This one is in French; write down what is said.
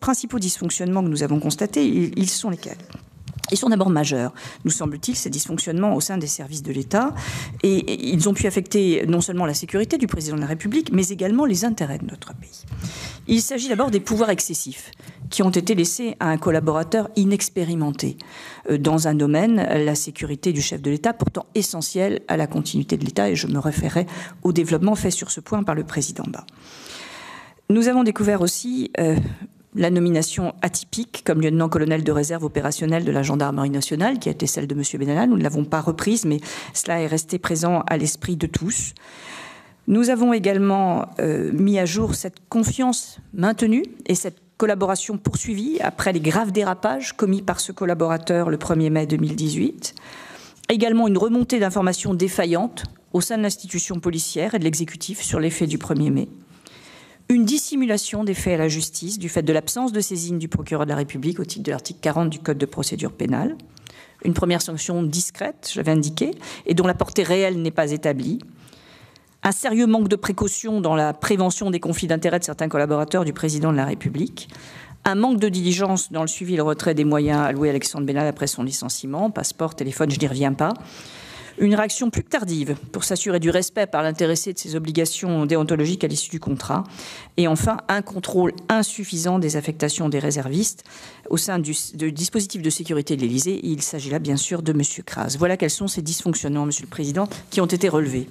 principaux dysfonctionnements que nous avons constatés, ils sont lesquels ? Ils sont d'abord majeurs, nous semble-t-il, ces dysfonctionnements au sein des services de l'État. Et ils ont pu affecter non seulement la sécurité du président de la République, mais également les intérêts de notre pays. Il s'agit d'abord des pouvoirs excessifs qui ont été laissés à un collaborateur inexpérimenté dans un domaine, la sécurité du chef de l'État, pourtant essentielle à la continuité de l'État. Et je me référais au développement fait sur ce point par le président Bas. Nous avons découvert aussi la nomination atypique comme lieutenant-colonel de réserve opérationnelle de la gendarmerie nationale, qui a été celle de M. Benalla. Nous ne l'avons pas reprise, mais cela est resté présent à l'esprit de tous. Nous avons également mis à jour cette confiance maintenue et cette collaboration poursuivie après les graves dérapages commis par ce collaborateur le 1er mai 2018. Également une remontée d'informations défaillantes au sein de l'institution policière et de l'exécutif sur les faits du 1er mai. Une dissimulation des faits à la justice du fait de l'absence de saisine du procureur de la République au titre de l'article 40 du Code de procédure pénale. Une première sanction discrète, j'avais indiqué, et dont la portée réelle n'est pas établie. Un sérieux manque de précaution dans la prévention des conflits d'intérêts de certains collaborateurs du président de la République. Un manque de diligence dans le suivi et le retrait des moyens alloués à Alexandre Benalla après son licenciement, passeport, téléphone, je n'y reviens pas. Une réaction plus tardive pour s'assurer du respect par l'intéressé de ses obligations déontologiques à l'issue du contrat. Et enfin, un contrôle insuffisant des affectations des réservistes au sein du dispositif de sécurité de l'Élysée. Il s'agit là, bien sûr, de M. Kras. Voilà quels sont ces dysfonctionnements, Monsieur le Président, qui ont été relevés.